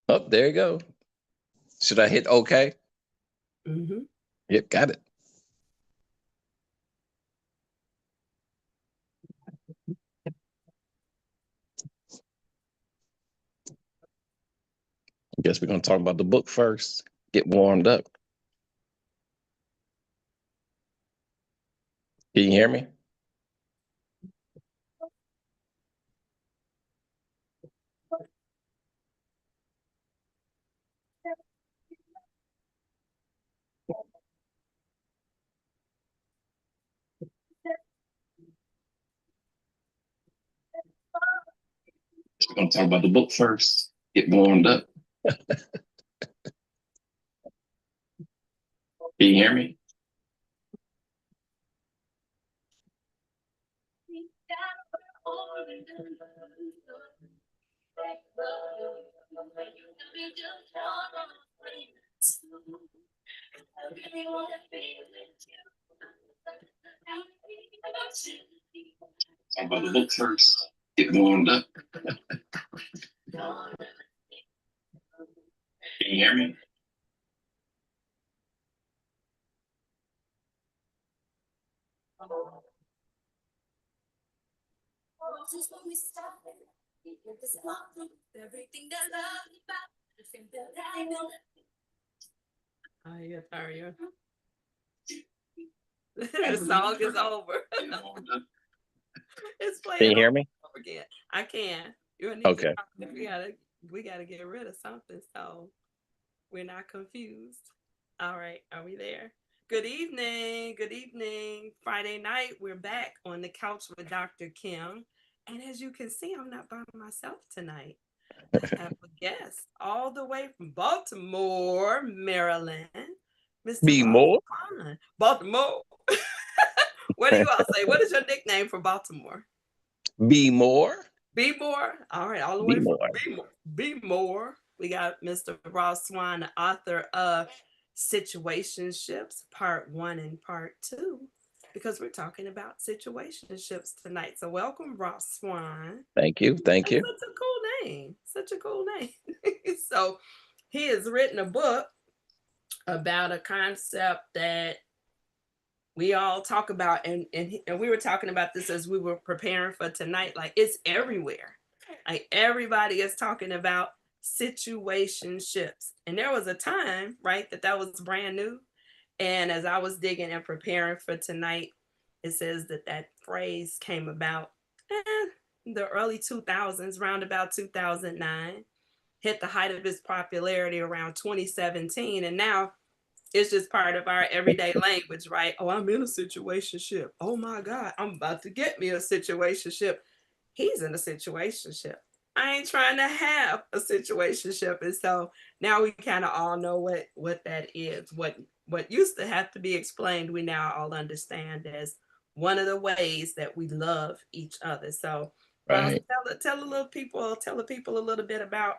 Oh, there you go. Should I hit OK? Mm-hmm. Yep, got it. I guess we're gonna talk about the book first. Get warmed up. Can you hear me? We're gonna talk about the book first. Get warmed up. Can you hear me? Talk about the book first. Get warmed up. Can you hear me? Oh, yeah, sorry. The song is over. It's Can playing you hear me? over again. I can. You need to Okay. talk. We gotta get rid of something so we're not confused. All right, are we there? Good evening. Good evening. Friday night, we're back on the couch with Dr. Kim. And as you can see, I'm not by myself tonight. I have a guest all the way from Baltimore, Maryland, Mr. Be Ross more. Vaughn. Baltimore. What do you all say? What is your nickname for Baltimore? Be more. Be more. All right, all the Be way from more. Be more. Be more. We got Mr. Ross Swan, the author of Situationships, Part One and Part Two, because we're talking about situationships tonight. So welcome, Ross Swan. Thank you. Thank That's you. such a cool name. Such a cool name. So he has written a book about a concept that we all talk about, and we were talking about this as we were preparing for tonight. Like, it's everywhere. Like, everybody is talking about situationships, and there was a time, right, that was brand new. And as I was digging and preparing for tonight, it says that phrase came about the early 2000s, round about 2009, hit the height of its popularity around 2017, and now it's just part of our everyday language, right? Oh, I'm in a situationship. Oh my God, I'm about to get me a situationship. He's in a situationship. I ain't trying to have a situationship. And so now we kind of all know what that is. What used to have to be explained, we now all understand as one of the ways that we love each other. So Ross, Right. tell the people a little bit about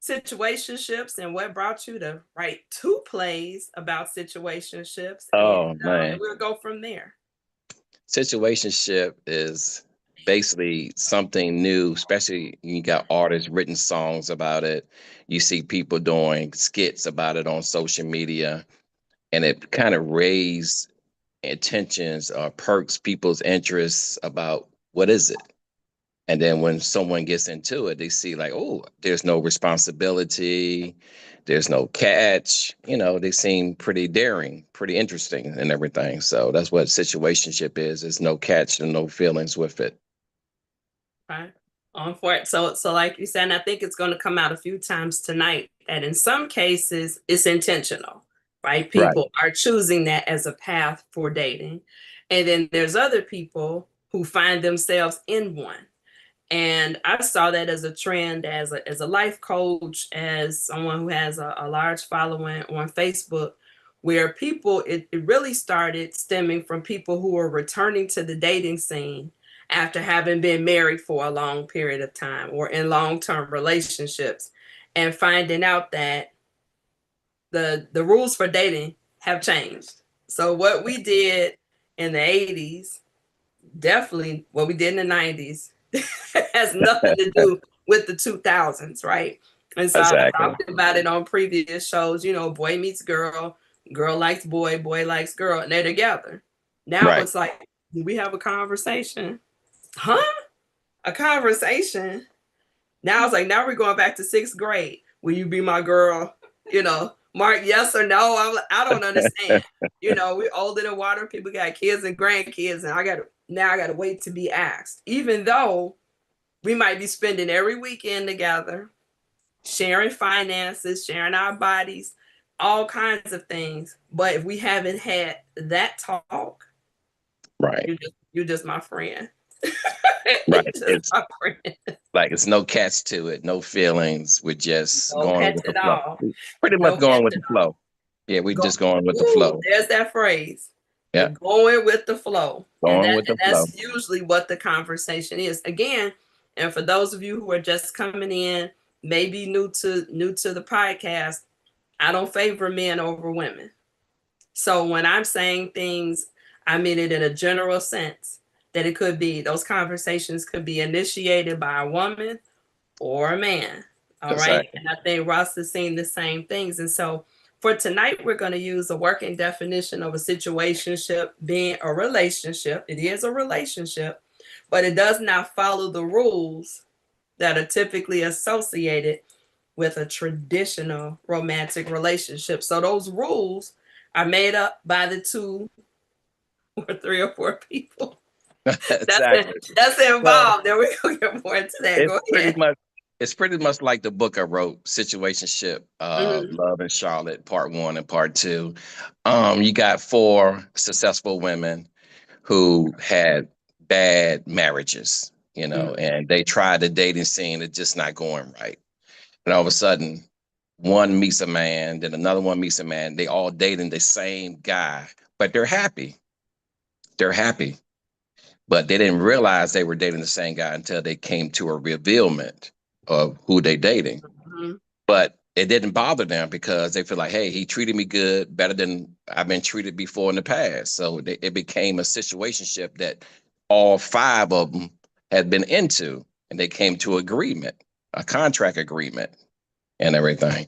situationships and what brought you to write two plays about situationships, Oh and man. we'll go from there. Situationship is basically something new, especially you got artists written songs about it. You see people doing skits about it on social media, and it kind of raised attentions or perks people's interests about what is it. And then when someone gets into it, they see like, oh, there's no responsibility, there's no catch. They seem pretty daring, pretty interesting, and everything. So that's what situationship is. There's no catch and no feelings with it. Right. On for it. So like you said, and I think it's going to come out a few times tonight that in some cases it's intentional, right? Right. People are choosing that as a path for dating. And then there's other people who find themselves in one. And I saw that as a trend, as a life coach, as someone who has a large following on Facebook, where it really started stemming from people who were returning to the dating scene after having been married for a long period of time or in long-term relationships, and finding out that the rules for dating have changed. So what we did in the 80s, definitely what we did in the 90s, has nothing to do with the 2000s, right? And so I Exactly. talked about it on previous shows, you know, boy meets girl, girl likes boy, boy likes girl, and they're together. Now Right. it's like, do we have a conversation? Huh? A conversation? Now it's like, now we're going back to 6th grade. Will you be my girl? You know, Mark, yes or no? I don't understand. You know, we're older than water. People got kids and grandkids, and I got to wait to be asked. Even though we might be spending every weekend together, sharing finances, sharing our bodies, all kinds of things. But if we haven't had that talk, Right. you're just my friend. Right. You're just It's my friend. like it's no catch to it, no feelings. We're just No going catch with the at flow. all. Pretty much No catch going with at the flow. Yeah, we go. just going with the Ooh, flow. there's that phrase. We're Yeah, going with the flow. And going with the flow. that's usually what the conversation is. Again, and for those of you who are just coming in, maybe new to the podcast, I don't favor men over women. So when I'm saying things, I mean it in a general sense that it could be those conversations could be initiated by a woman or a man. All right. Exactly. And I think Ross is saying the same things. And so for tonight, we're going to use a working definition of a situationship being a relationship. It is a relationship, but it does not follow the rules that are typically associated with a traditional romantic relationship. So those rules are made up by the 2 or 3 or 4 people. Exactly. That's Well, involved. Then we're gonna get more into that. it's Go pretty ahead. much it's pretty much like the book I wrote, Situationship, Mhm. Love and Charlotte, part one and part two. You got 4 successful women who had bad marriages, Mhm. and they tried the dating scene, it's just not going right. And all of a sudden, one meets a man, then another one meets a man. They all dating the same guy, but they're happy. They're happy, but they didn't realize they were dating the same guy until they came to a revealment of who they dating. Mhm. But it didn't bother them because they feel like, hey, he treated me good, better than I've been treated before in the past. So it became a situationship that all 5 of them had been into, and they came to agreement, a contract agreement, and everything. Yeah,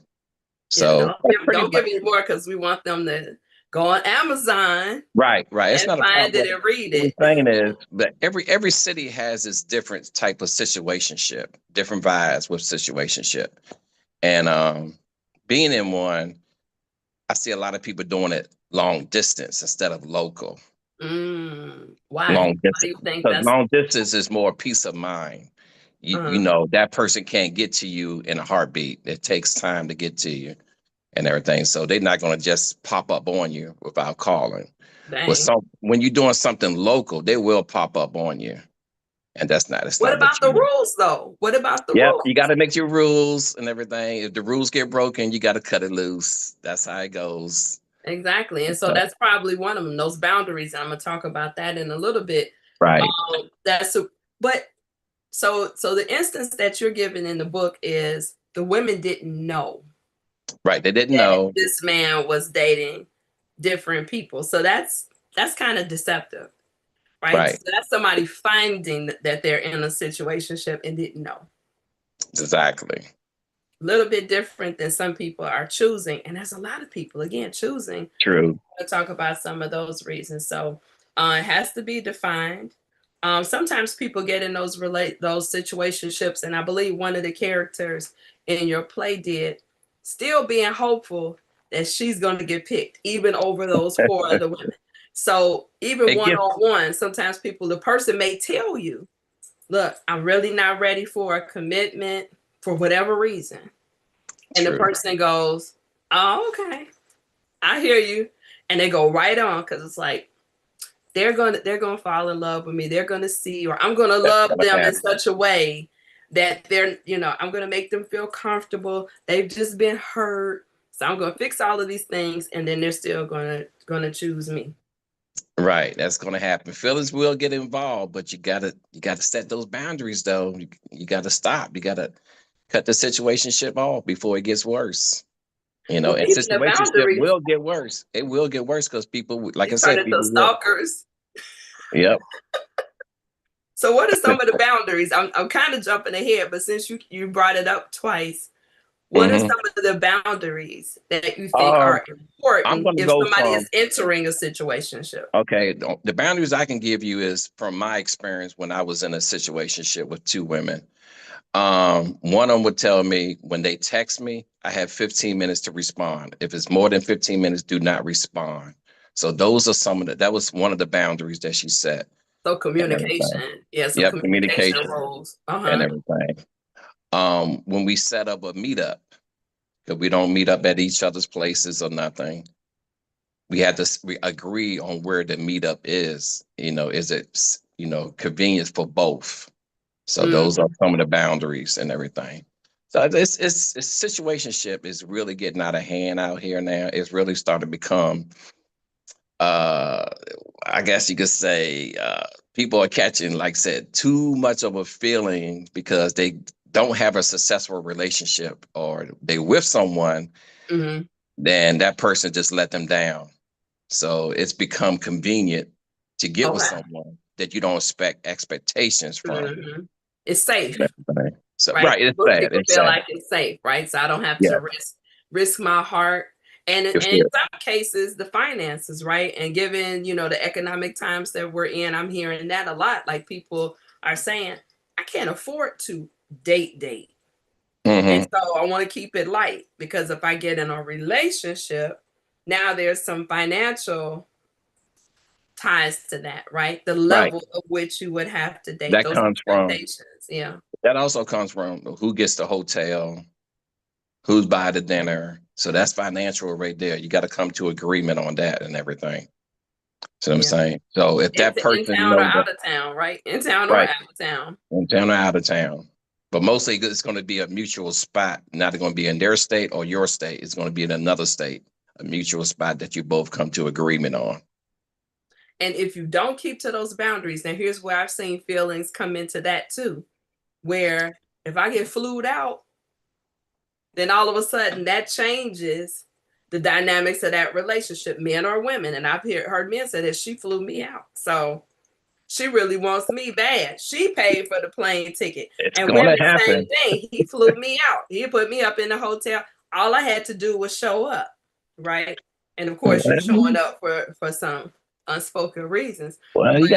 So that's pretty don't much give any more because we want them to go on Amazon right, right. It's and not a find it problem. and read What it. we're saying is that every city has its different type of situationship, different vibes with situationship. And being in one, I see a lot of people doing it long distance instead of local. Why? Long Why do distance, you think because that's long distance is more peace of mind. You uh know that person can't get to you in a heartbeat. It takes time to get to you and everything. So they're not going to just pop up on you without calling. With dang? some, when you're doing something local, they will pop up on you, and that's What not what about the you want. rules though? What about the Yep, you got rules? to make your rules and everything. If the rules get broken, you got to cut it loose. That's how it goes. Exactly. And so that's probably one of them, those boundaries. I'm gonna talk about that in a little bit. Right, That's a, but so the instance that you're giving in the book is the women didn't know right. They didn't that know. this man was dating different people. So that's kind of deceptive, right? Right, So that's somebody finding that they're in a situationship and didn't know. exactly. A little bit different than some people are choosing, and there's a lot of people again choosing. True. To talk about some of those reasons. So it has to be defined. Sometimes people get in those situationships, and I believe one of the characters in your play did, still being hopeful that she's going to get picked, even over those 4 other women. So even It one gets on one, sometimes the person may tell you, "Look, I'm really not ready for a commitment for whatever reason," and the true. person goes, "Oh, okay, I hear you," and they go right on because it's like they're gonna fall in love with me. They're gonna see, or I'm gonna That's love gonna them in happen. such a way that I'm gonna make them feel comfortable. They've just been hurt, so I'm gonna fix all of these things, and then they're still gonna choose me. Right, that's gonna happen. Feelings will get involved, but you gotta set those boundaries though. You gotta stop. You gotta cut the situationship off before it gets worse. Well, And speaking of situationship boundaries, will get worse. It will get worse because people, like you I turn said, into people will. stalkers. Yep. So, what are some of the boundaries? I'm kind of jumping ahead, but since you brought it up twice, What are some of the boundaries that you think are I'm important going to if go somebody from, is entering a situationship? okay, the boundaries I can give you is from my experience when I was in a situationship with two women. One of them would tell me when they text me, I have 15 minutes to respond. If it's more than 15 minutes, do not respond. So those are some of that was one of the boundaries that she set So and everything. communication. Yeah, some Yep, communication communication rules. and everything. When we set up a meetup, because we don't meet up at each other's places or nothing, we had to we agree on where the meetup is. Is it convenient for both? So those are some of the boundaries and everything. So it's situationship is really getting out of hand out here now. It's really starting to become, uh, I guess you could say, people are catching, like I said, too much of a feeling because they don't have a successful relationship or they with someone, Mm-hmm. then that person just let them down. So it's become convenient to get with Okay. someone that you don't expect expectations from. Mm-hmm. It's safe. Right. So Right? right, it's Most sad. people It's feel sad. like it's safe, right? So I don't have Yeah, to risk my heart. And it's in good. some cases, the finances, right? And given, the economic times that we're in, I'm hearing that a lot. Like people are saying, I can't afford to date. And Hmm. so I want to keep it light because if I get in a relationship, now there's some financial ties to that, right? The Right. level of which you would have to date, That those comes from expectations. Yeah. that also comes from who gets the hotel, who's buy the dinner. So that's financial right there. You got to come to agreement on that and everything. See what I'm Yeah. saying? So if that In person town or knows that, out of town, right? In town or right, out of town. in town or out of town. But mostly it's going to be a mutual spot. Not going to be in their state or your state. It's going to be in another state, a mutual spot that you both come to agreement on. And if you don't keep to those boundaries, now here's where I've seen feelings come into that too, where if I get flued out, then all of a sudden that changes the dynamics of that relationship, men or women. And I've heard men say that she flew me out. So she really wants me bad. She paid for the plane ticket. It's And going women, to same happen. thing. He flew me out. He put me up in the hotel. All I had to do was show up, right? And of course, you showing up for some unspoken reasons. Well, But you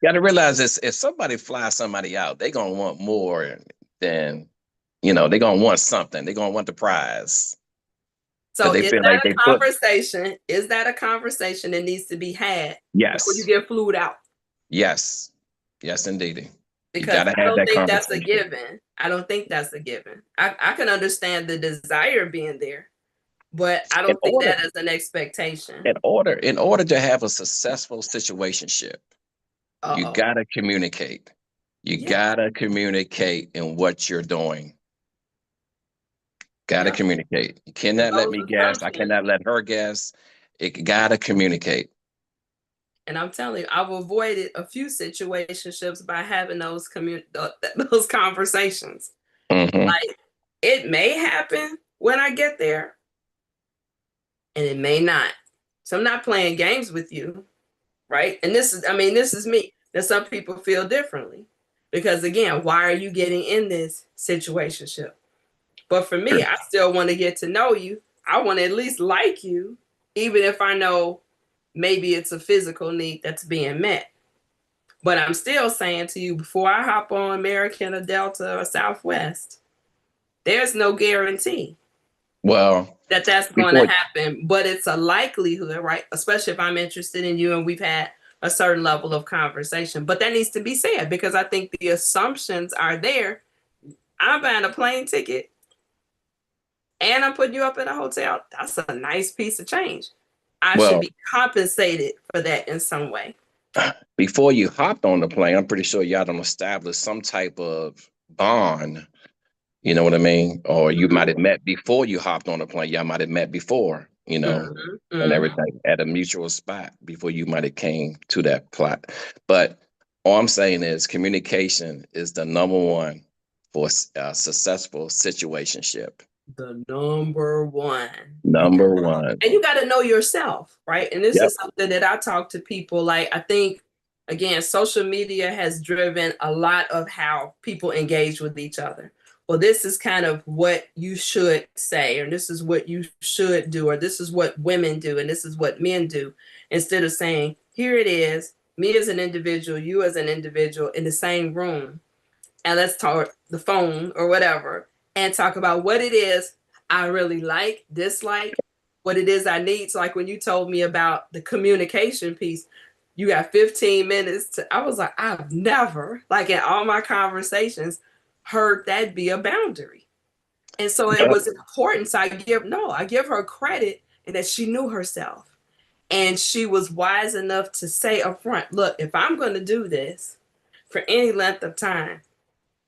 gotta realize this: if somebody flies somebody out, they're gonna want more than they're gonna want something. They're gonna want the prize because so they is feel like that they a put. conversation? Is that a conversation that needs to be had before you Yes, get flued out? yes, yes, indeed. You Because gotta I have don't that think that's a conversation. given. I don't think that's a given. I can understand the desire being there, but I In don't think order, that is an expectation. in order to have a successful situationship, you Uh-oh. gotta communicate. You Yeah. gotta communicate in what you're doing. Gotta Yep. communicate. You Because cannot let those me guess. I assumptions, cannot let her guess. It gotta communicate. and I'm telling you, I've avoided a few situationships by having those conversations. Hmm. Like it may happen when I get there, and it may not. So I'm not playing games with you, right? And this is me. That some people feel differently. Because again, why are you getting in this situationship? But for me, I still want to get to know you. I want to at least like you, even if I know maybe it's a physical need that's being met. But I'm still saying to you, before I hop on American or Delta or Southwest, there's no guarantee Well, that that's going to before happen, but it's a likelihood, right? Especially if I'm interested in you and we've had a certain level of conversation. But that needs to be said because I think the assumptions are there. I'm buying a plane ticket and I'm putting you up in a hotel. That's a nice piece of change. I should well, be compensated for that in some way. before you hopped on the plane, I'm pretty sure y'all done established some type of bond. You know what I mean? Or you might have met before you hopped on the plane. Y'all might have met before, Mm-hmm, and mm-hmm. everything at a mutual spot before you might have came to that plot. But all I'm saying is communication is the number one for a successful situationship. The number one. You Number got one. and you got to know yourself, right? And this Yep. is something that I talk to people like I think again social media has driven a lot of how people engage with each other. well, this is kind of what you should say, or this is what you should do, or this is what women do, and this is what men do, instead of saying, here it is, me as an individual, you as an individual in the same room, and let's talk the phone or whatever, and talk about what it is I really like, dislike, what it is I need. So like when you told me about the communication piece, you got 15 minutes to, I was like, I've never, like in all my conversations, heard that be a boundary. And so it was important. So I give her credit and that she knew herself. And she was wise enough to say up front, look, if I'm going to do this for any length of time,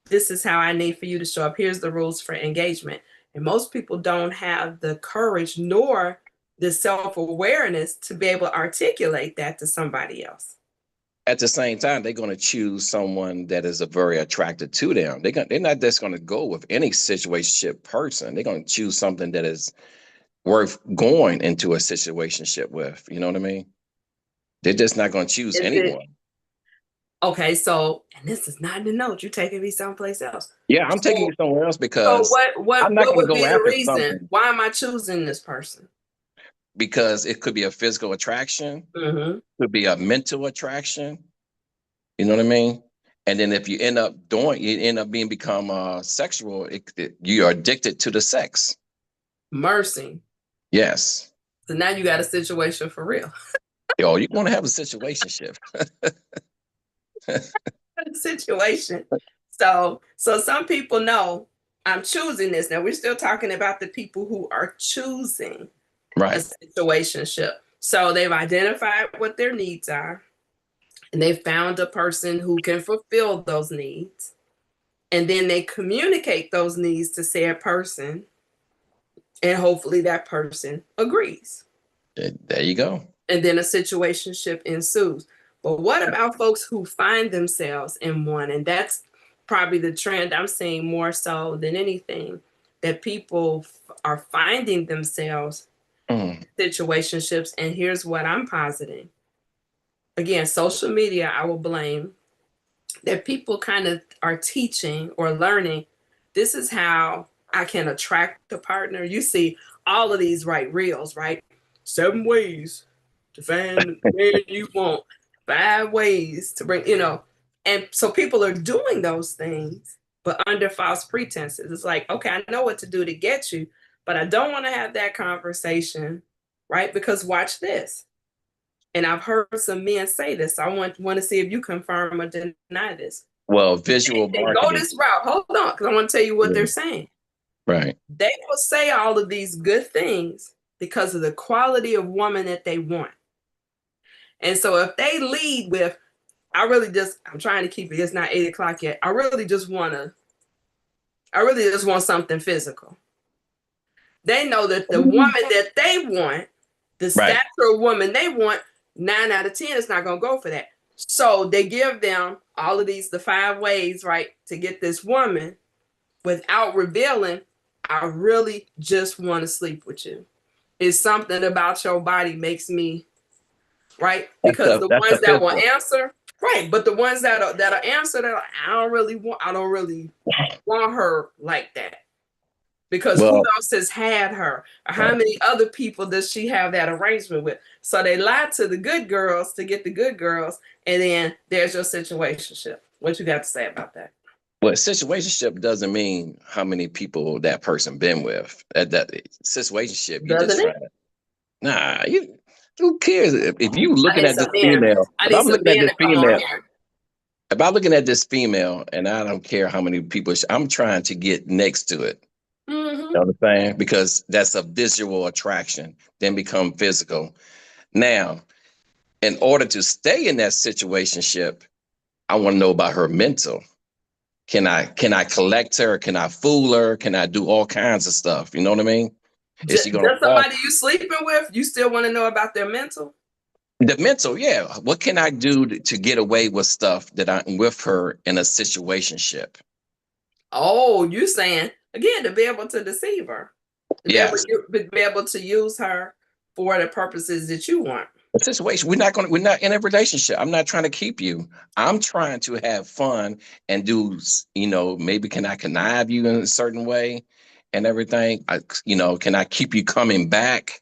this is how I need for you to show up. Here's the rules for engagement. And most people don't have the courage nor the self-awareness to be able to articulate that to somebody else. At the same time, they're going to choose someone that is very attracted to them. They're not just going to go with any situationship person. They're going to choose something that is worth going into a situationship with. You know what I mean? They're just not going to choose anyone. Okay, so, and this is not in the notes. You're taking me someplace else. Yeah, I'm taking you somewhere else because I'm not what going to would be go the after reason? something. Why am I choosing this person? Because it could be a physical attraction, could be a mental attraction. You know what I mean? And then if you end up become sexual, you are addicted to the sex. Mercy. Yes. So now you got a situation for real. Yo, you want to have a situationship. Situation. So some people know I'm choosing this. Now we're still talking about the people who are choosing a situationship. So they've identified what their needs are, and they found a person who can fulfill those needs. And then they communicate those needs to said person, and hopefully that person agrees. There you go. And then a situationship ensues. But what about folks who find themselves in one? And that's probably the trend I'm seeing more so than anything, that people are finding themselves in situationships. And here's what I'm positing. Again, social media, I will blame, that people kind of are teaching or learning, this is how I can attract a partner. You see all of these reels, right? 7 ways to find the man you want, 5 ways to bring, and so people are doing those things, but under false pretenses. It's like, okay, I know what to do to get you, but I don't want to have that conversation, right? Because watch this. And I've heard some men say this. I want to see if you confirm or deny this. Well, visual marketing. Go this route. Hold on, because I want to tell you what they're saying. Right. They will say all of these good things because of the quality of woman that they want. And so if they lead with, I'm trying to keep it, it's not 8 o'clock yet. I really just want something physical. They know that the woman that they want, the stature woman they want, 9 out of 10 is not going to go for that. So they give them all of these, the 5 ways, right, to get this woman without revealing, I really just want to sleep with you. It's something about your body makes me, right? Because the ones that will answer, right, but the ones that are answer, that I don't really want her like that. Because who else has had her? Or how many other people does she have that arrangement with? So they lie to the good girls to get the good girls, and then there's your situationship. What you got to say about that? Well, situationship doesn't mean how many people that person been with. That situationship, you just trying to, who cares if you looking at this female? If I'm looking at this female, and I don't care how many people, I'm trying to get next to it. You know what I'm saying? Because that's a visual attraction, then become physical. Now, in order to stay in that situationship, I want to know about her mental. Can I collect her? Can I fool her? Can I do all kinds of stuff? You know what I mean? Is she gonna somebody you sleeping with? You still want to know about their mental? The mental, yeah. What can I do to get away with stuff that I'm with her in a situationship? Oh, you saying again to be able to deceive her? Yes. Be able to use her for the purposes that you want. The situation, we're not in a relationship. I'm not trying to keep you. I'm trying to have fun and do, maybe can I connive you in a certain way and everything? Can I keep you coming back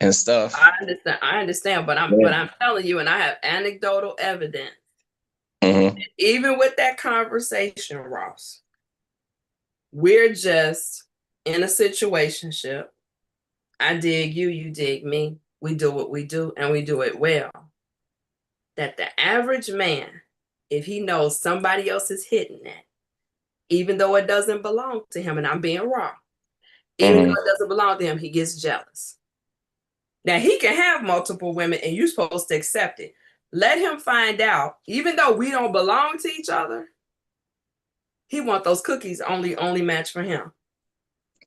and stuff? I understand, but Yeah. I'm telling you, and I have anecdotal evidence. Hmm. Even with that conversation, Ross, we're just in a situationship. I dig you, you dig me. We do what we do, and we do it well. That the average man, if he knows somebody else is hitting that, even though it doesn't belong to him, and I'm being raw, even though Hmm. it doesn't belong to him, he gets jealous. Now he can have multiple women, and you're supposed to accept it. Let him find out, even though we don't belong to each other, he want those cookies only match for him.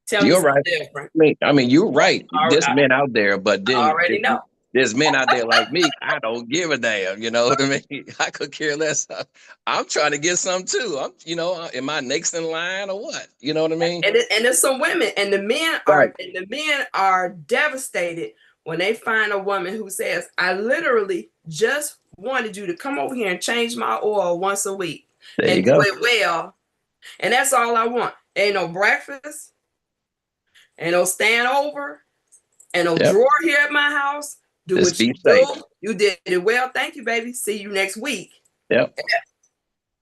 Tell me You're something right. different. I mean, you're right. There's I men out there, but then already know. there's men out there like me. I don't give a damn. You know what I mean? I could care less. I'm trying to get some too. Am I next in line or what? You know what I mean? And there's some women, and Right. the men are devastated when they find a woman who says, "I literally just wanted you to come over here and change my oil once a week There you and do go. it well, and that's all I want. Ain't no breakfast, ain't no stand over, ain't no Yep. drawer here at my house. Do Just what you be safe. do. You did it well. Thank you, baby. See you next week." Yep.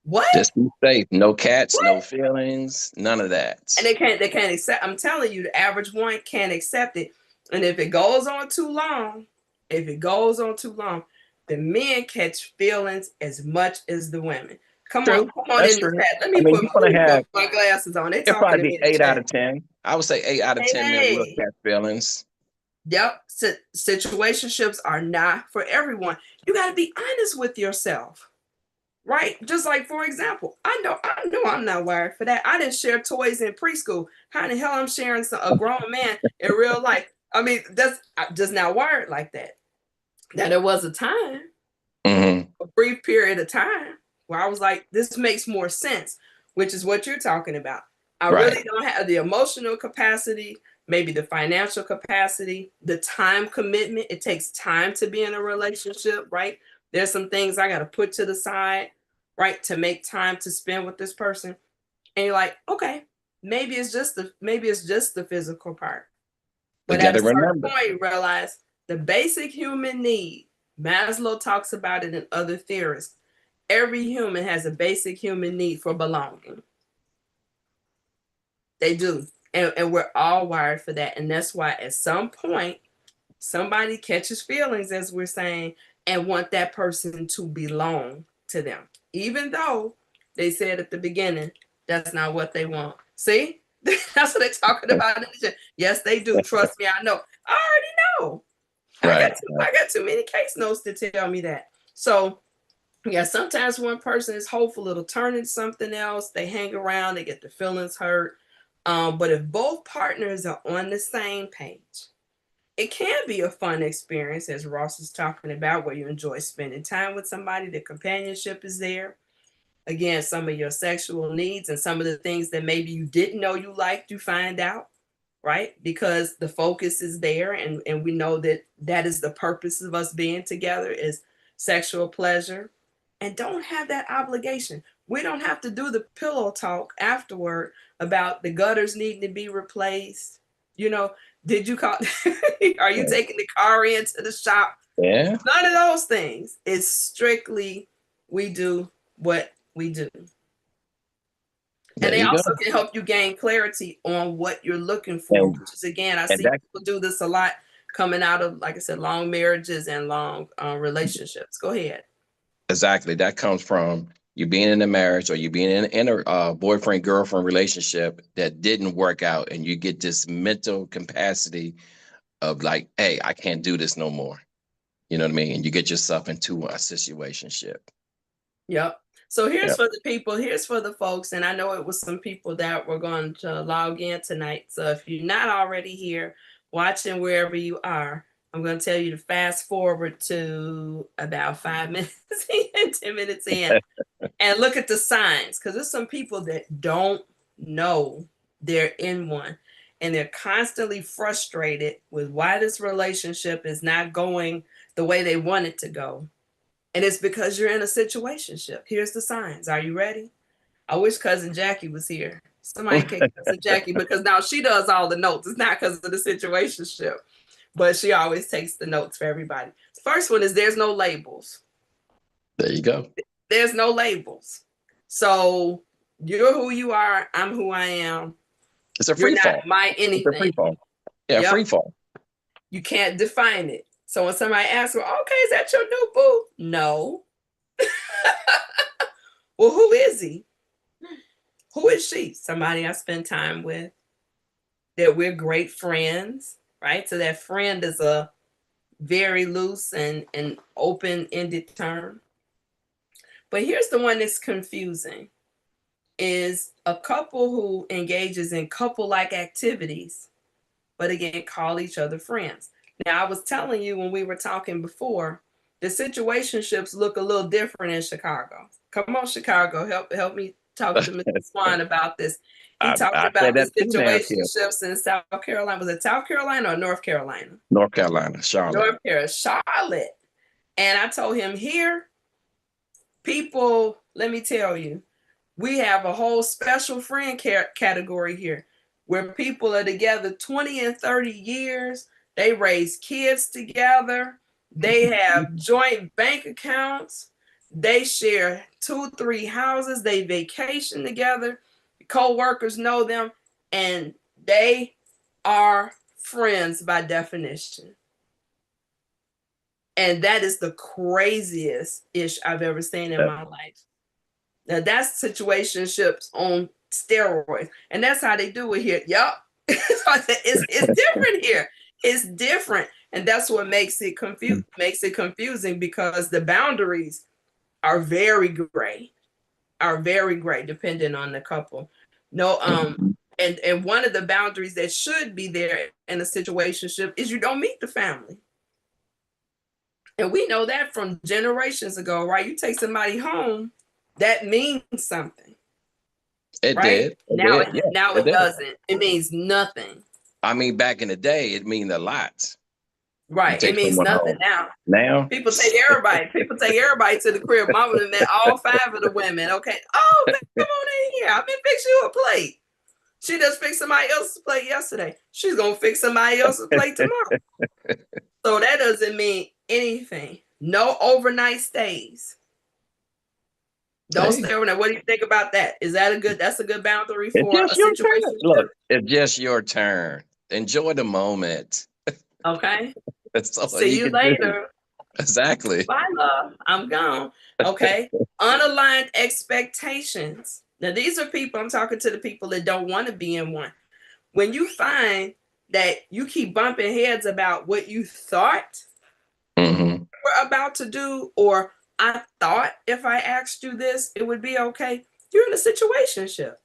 What? Just be safe. No cats, What? no feelings, none of that. And they can't accept. I'm telling you, the average one can't accept it. And if it goes on too long, the men catch feelings as much as the women. True. Come on That's in the true. chat. I mean, you're Let gonna me put have my glasses on. They it'll talking probably to be me in the 8 out of 10. chat. I would say 8 out of 10 men will Hey, catch feelings. yep. Situationships are not for everyone. You got to be honest with yourself. Right? Just like, for example, I know I'm not wired for that. I didn't share toys in preschool. How in the hell I'm sharing a grown man in real life? I mean, that's just not wired like that. Now there was a time, Hmm. a brief period of time, where I was like, this makes more sense, which is what you're talking about. I Right. really don't have the emotional capacity, maybe the financial capacity, the time commitment. It takes time to be in a relationship, right? There's some things I got to put to the side, right, to make time to spend with this person. And you're like, okay, maybe it's just the physical part. You But got at a to certain remember. point, you realize the basic human need, Maslow talks about it in other theories. Every human has a basic human need for belonging. They do. And we're all wired for that. And that's why at some point, somebody catches feelings, as we're saying, and want that person to belong to them. Even though they said at the beginning, that's not what they want. See? That's what they're talking about. Yes, they do. Trust me, I know. I already know. Right. I got too many case notes to tell me that. So yeah, sometimes one person is hopeful it'll turn into something else. They hang around, they get their feelings hurt. But if both partners are on the same page, it can be a fun experience, as Ross is talking about, where you enjoy spending time with somebody. The companionship is there. Again, some of your sexual needs and some of the things that maybe you didn't know you liked, you find out, right? Because the focus is there, and we know that that is the purpose of us being together is sexual pleasure. And don't have that obligation. We don't have to do the pillow talk afterward about the gutters needing to be replaced. You know, did you call? Are you taking the car into the shop? Yeah. None of those things. It's strictly we do what we do. And There they you go. also can help you gain clarity on what you're looking for, And which is, again, I and see that people do this a lot coming out of, like I said, long marriages and long relationships. Go ahead. exactly that comes from you being in a marriage or you being in a boyfriend girlfriend relationship that didn't work out, and you get this mental capacity of like, hey, I can't do this no more. You know what I mean? And you get yourself into a situationship. Yep. So here's Yeah. for the people, here's for the folks, and I know it was some people that were going to log in tonight. So if you're not already here, watching wherever you are, I'm going to tell you to fast forward to about 5 minutes in, 10 minutes in, and look at the signs, because there's some people that don't know they're in one. and they're constantly frustrated with why this relationship is not going the way they want it to go. And it's because you're in a situationship. Here's the signs. Are you ready? I wish cousin Jackie was here. Somebody kick cousin Jackie, because now she does all the notes. It's not because of the situationship, but she always takes the notes for everybody. The first one is there's no labels. There you go. There's no labels. So you're who you are. I'm who I am. It's a You're free fall. not my It's a anything. free fall. Yeah, Yep. free fall. You can't define it. So when somebody asks, well, okay, is that your new boo? No. Well, who is he? Who is she? Somebody I spend time with, that we're great friends, right? So that friend is a very loose and open-ended term. But here's the one that's confusing, is a couple who engages in couple-like activities, but again, call each other friends. Now, I was telling you when we were talking before, the situationships look a little different in Chicago. Come on, Chicago, help me talk to Mr. Swan about this. He talked about the situationships in South Carolina. Was it South Carolina or North Carolina? North Carolina, Charlotte. North Carolina, Charlotte. And I told him, here, people, let me tell you, we have a whole special friend category here, where people are together 20 and 30 years. They raise kids together. They have joint bank accounts. They share 2-3 houses. They vacation together. Co-workers know them, and they are friends by definition. And that is the craziest ish I've ever seen in my life. Now that's situationships on steroids, and that's how they do it here. Yup. It's different here. It's different, and that's what makes it confusing, because the boundaries are very gray, depending on the couple. No, and one of the boundaries that should be there in a situationship is you don't meet the family. And we know that from generations ago, right? You take somebody home, that means something. It right? did. Now it did. doesn't. It means nothing. I mean, back in the day, it meaned a lot. Right. It means nothing home. now. People take everybody to the crib. Mama done met all 5 of the women. Okay. Oh, come on in here. I've been fixing you a plate. She just fixed somebody else's plate yesterday. She's gonna fix somebody else's plate tomorrow. So that doesn't mean anything. No overnight stays. Don't stay overnight. What do you think about that? Is that that's a good boundary for a situation? Look, it's just your turn. Enjoy the moment. Okay. That's all. See you later. Exactly. Bye, love. I'm gone. Okay. Unaligned expectations. Now, these are people, I'm talking to the people that don't want to be in one. When you find that you keep bumping heads about what you thought mm-hmm. we're about to do, or I thought if I asked you this, it would be okay, you're in a situationship.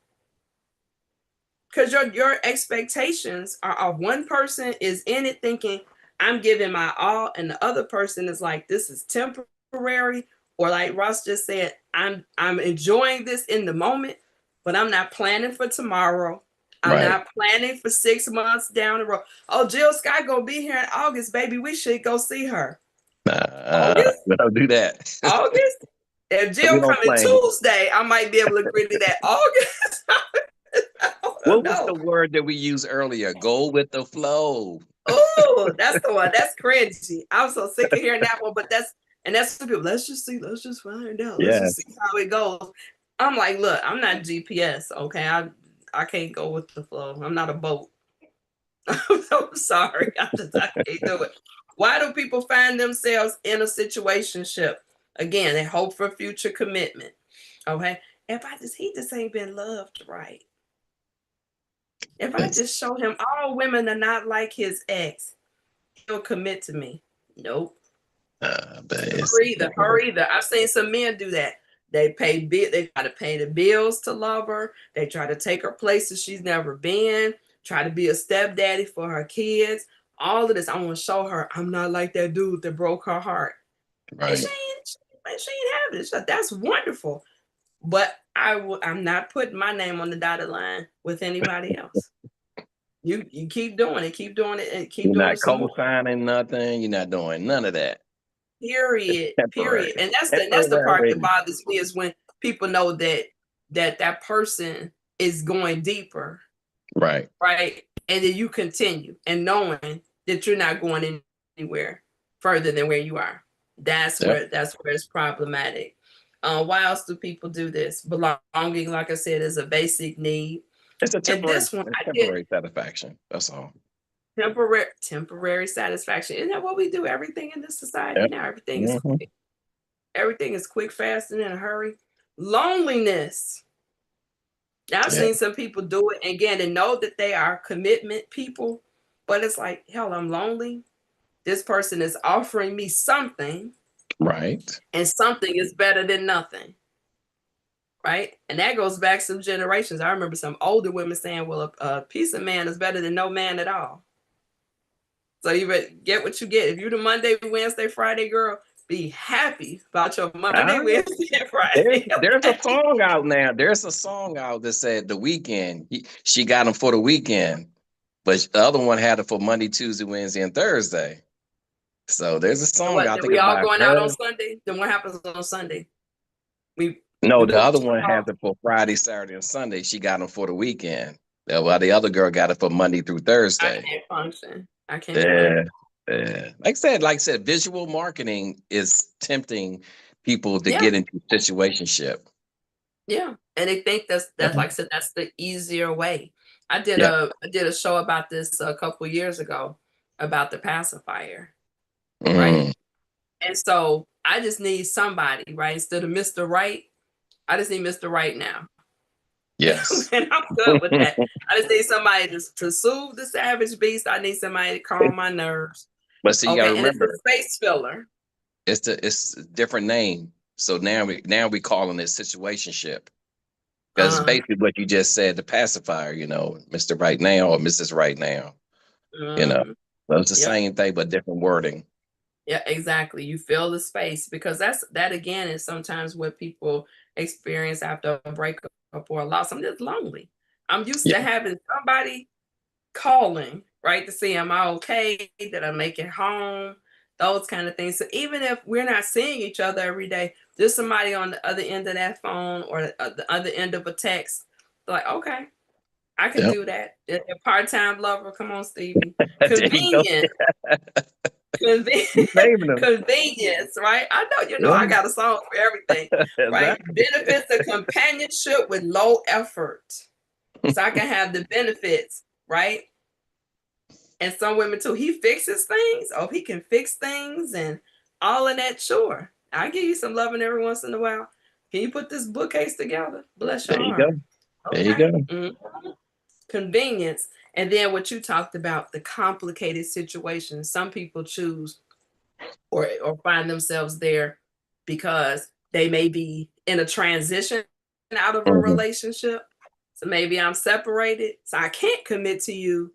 Because your expectations are of one person is in it thinking, I'm giving my all, and the other person is like, this is temporary, or like Ross just said, I'm enjoying this in the moment, but I'm not planning for tomorrow. I'm not planning for 6 months down the road. Oh, Jill Scott gonna be here in August, baby. We should go see her. August? Don't do that. August? If Jill coming Tuesday, I might be able to agree to that. August? What was the word that we used earlier? Go with the flow. Oh, that's the one. That's cringy. I'm so sick of hearing that one, but that's the people. Let's just see. Let's just find out. Let's just see how it goes. I'm like, look, I'm not GPS. Okay, I can't go with the flow. I'm not a boat. I'm so sorry. I can't do it. Why do people find themselves in a situationship? Again, they hope for future commitment. Okay, he just ain't been loved right. If I just show him all women are not like his ex, he'll commit to me. Nope. Her either. I've seen some men do that. They try to pay the bills to love her. They try to take her places she's never been. Try to be a stepdaddy for her kids. All of this, I want to show her I'm not like that dude that broke her heart. Right. And she ain't having it. That's wonderful. But I'm not putting my name on the dotted line with anybody else. You keep doing it, and keep You're doing not some more. co-signing nothing. You're not doing none of that. It's Period. temporary. Period. And that's the part that Temporary. bothers me is when people know that person is going deeper, Right. right? And then you continue and knowing that you're not going anywhere further than where you are. That's Yep. where it's problematic. Why else do people do this? Belonging, like I said, is a basic need. It's a And temporary, this one, it's I get temporary satisfaction. That's all. temporary satisfaction. Isn't that what we do? Everything in this society Yep. now, everything is Hmm. quick. Everything is quick, fast, and in a hurry. Loneliness. Now, I've Yeah. seen some people do it again and know that they are commitment people, but it's like, hell, I'm lonely. This person is offering me something, Right. and something is better than nothing. Right. And that goes back some generations. I remember some older women saying, well, a piece of man is better than no man at all. So you get what you get. If you're the Monday, Wednesday, Friday girl, be happy about your Monday, Ah, Wednesday, and there's Friday. there's a Okay? song out now. There's a song out that said the weekend. She got him for the weekend, but the other one had it for Monday, Tuesday, Wednesday, and Thursday. So there's a And song what? I Then think we all about going out on her. Sunday. Then what happens on Sunday? We No, we the put the other truck one has off. it for Friday, Saturday, and Sunday. She got them for the weekend. While the other girl got it for Monday through I Thursday. can't function. I can't Yeah, function. yeah. Like I said, visual marketing is tempting people to Yeah, get into situationship. yeah. And they think that's Yeah, like I said, that's the easier way. yeah. I did a show about this a couple years ago about the pacifier, right? Mm, And so I just need somebody, right? Instead of Mr. Right, I just need Mr. Right now. yes. And I'm good with that. I just need somebody to soothe the savage beast. I need somebody to calm my nerves. But see, you got to Okay, and it's a remember, space filler. it's a different name. So now we calling it situationship because it's Uh, basically what you just said, the pacifier. Mister Right Now or Mrs. Right Now. You know, mhm. so it's the Yep. same thing but different wording. Yeah, exactly. You fill the space because that again is sometimes what people experience after a breakup or a loss. I'm just lonely. I'm used Yeah, to having somebody calling, right, to see am I okay, did I make it home, those kind of things. So even if we're not seeing each other every day, there's somebody on the other end of that phone or the other end of a text. Like, okay, I can yeah. do that. A part-time lover, come on, Stevie. There you go. Convenient, You naming them. convenience, right? I know, I Yeah, got a song for everything, right? exactly. Benefits of companionship with low effort. So I can have the benefits, right? And some women too. He fixes things. Oh, he can fix things and all of that. Sure, I'll give you some loving every once in a while. Can you put this bookcase together? Bless your There you go. heart. There you Okay. go. Convenience. And then what you talked about, the complicated situations. Some people choose or find themselves there because they may be in a transition out of a Mhm. relationship. So maybe I'm separated, so I can't commit to you,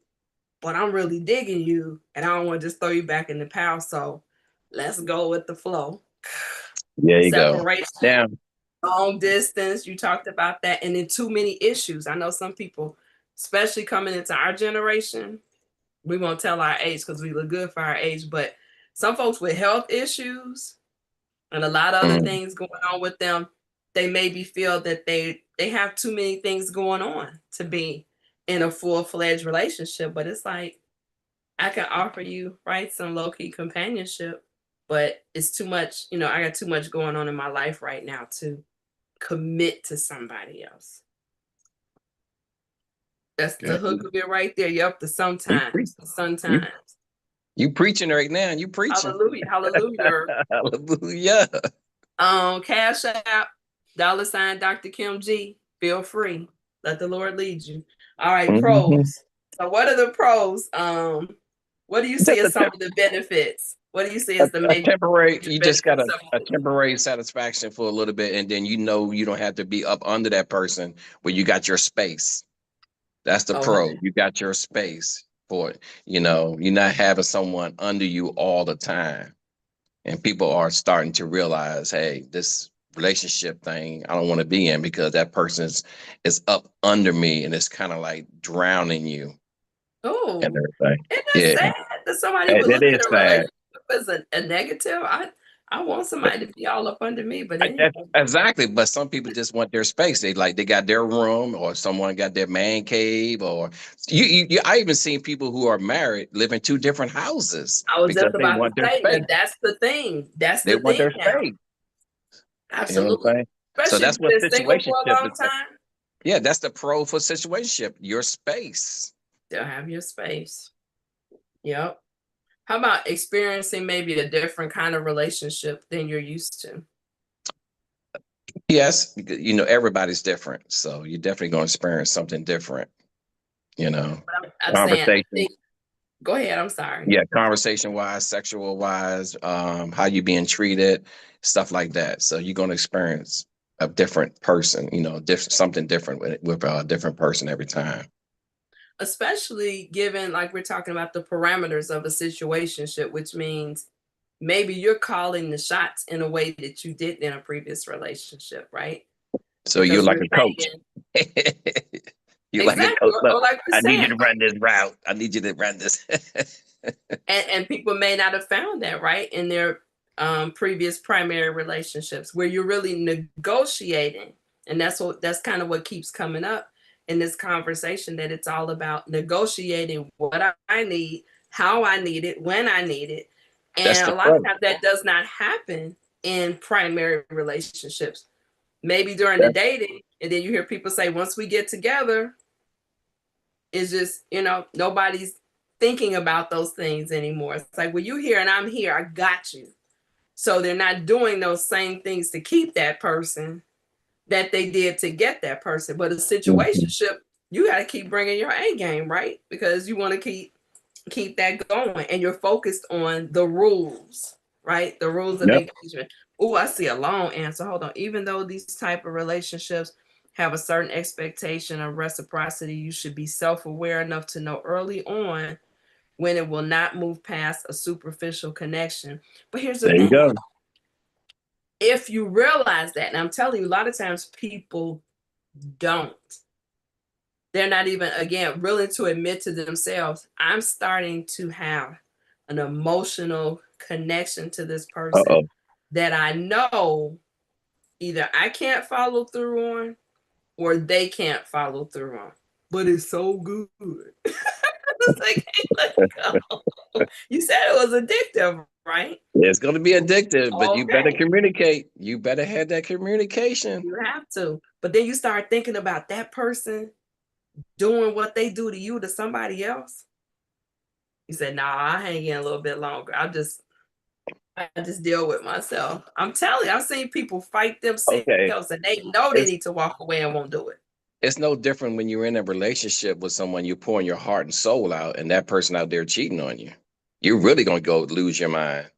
but I'm really digging you and I don't want to just throw you back in the pile. So let's go with the flow. There you go. Separation, Now, long distance, you talked about that. And then too many issues. I know some people, especially coming into our generation, we won't tell our age because we look good for our age, but some folks with health issues and a lot of other mm, things going on with them, they maybe feel that they have too many things going on to be in a full-fledged relationship. But it's like I can offer you, right, some low-key companionship, but it's too much, I got too much going on in my life right now to commit to somebody else. That's the yeah, hook of it right there. You're up to you pre- sometimes, you sometimes. you preaching right now. You preaching. Hallelujah, hallelujah. Hallelujah. Cash App, $ Dr. Kim G. Feel free. Let the Lord lead you. All right, Hmm. pros. So what are the pros? What do you see Just as some of the benefits? What do you see as the a major temporary. You just got benefits a of temporary satisfaction for a little bit, and then you don't have to be up under that person where you got your space. That's the okay. pro. You got your space for it. You're not having someone under you all the time. And people are starting to realize, hey, this relationship thing I don't want to be in because that person is up under me and it's kind of like drowning you. and Oh, everything. isn't that Yeah, sad that somebody would it look is at a sad. relationship as a negative? I want somebody to be all up under me, but anyway. Exactly, but some people just want their space. They got their room, or someone got their man cave, or I even seen people who are married live in two different houses I was because just they about to want their say space. that that's the thing. That's They the want thing their now. space. You know what I'm Absolutely. saying? So Especially if that's you've what been single for a situationship long is. time. Yeah, that's the pro for situationship. Your space. They'll have your space. Yep. How about experiencing maybe a different kind of relationship than you're used to? Yes, because, everybody's different, so you're definitely going to experience something different. You know, But I'm saying, I conversation. think, go ahead. I'm sorry. Yeah, conversation wise, sexual wise, how you being treated, stuff like that. So you're going to experience a different person. Something different with a different person every time. Especially given, like, we're talking about the parameters of a situationship, which means maybe you're calling the shots in a way that you did in a previous relationship, right? So you're Because like you're a coach. saying You're like a exactly, coach. Look, or like we're I need you saying, to run this route. I need you to run this. and people may not have found that right in their previous primary relationships where you're really negotiating, and that's kind of what keeps coming up in this conversation, that it's all about negotiating what I need, how I need it, when I need it. That's And the a lot of pro. times that does not happen in primary relationships. Maybe during the That's, dating, and then you hear people say once we get together, it's just, nobody's thinking about those things anymore. It's like, well, you here and I'm here, I got you. So they're not doing those same things to keep that person that they did to get that person. But a mhm. situationship, you got to keep bringing your A game, right? Because you want to keep that going, and you're focused on the rules, right? The rules of Yep. engagement. Oh, I see a long answer. Hold on. Even though these type of relationships have a certain expectation of reciprocity, you should be self-aware enough to know early on when it will not move past a superficial connection. But here's the There you thing. go. If you realize that, and I'm telling you, a lot of times people don't. They're not even, again, willing to admit to themselves, I'm starting to have an emotional connection to this Uh person oh. that I know either I can't follow through on or they can't follow through on. But it's so good. It's like, hey, let it go. You said it was addictive, right? It's going to be addictive, but you better Okay. communicate. You better have that communication. You have to. But then you start thinking about that person doing what they do to you to somebody else. You said, nah, I'll hang in a little bit longer. I just deal with myself. I'm telling you, I've seen people fight Okay. themselves and they know they It's need to walk away and won't do it. it's no different when you're in a relationship with someone, you're pouring your heart and soul out, and that person out there cheating on you. You're really going to go lose your mind.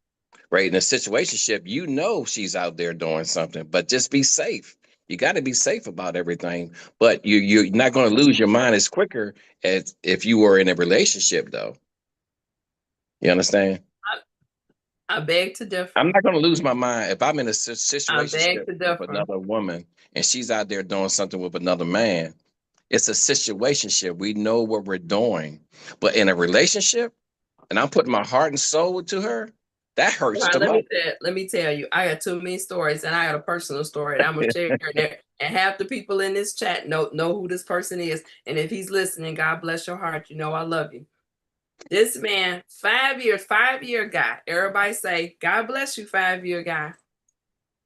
Right? In a situationship, she's out there doing something, but just be safe. You got to be safe about everything, but you're not going to lose your mind as quicker as if you were in a relationship, though. You understand? I beg to differ. I'm not going to lose my mind if I'm in a I beg situationship to with differ. another woman and she's out there doing something with another man. It's a situationship. We know what we're doing, but in a relationship, and I'm putting my heart and soul to her, that hurts Right, the most. let me tell you, I got too many stories, and I got a personal story that I'm gonna share there. And half the people in this chat know who this person is. And if he's listening, God bless your heart. You know I love you. This man, 5 years, 5 year guy. Everybody say, God bless you, 5 year guy.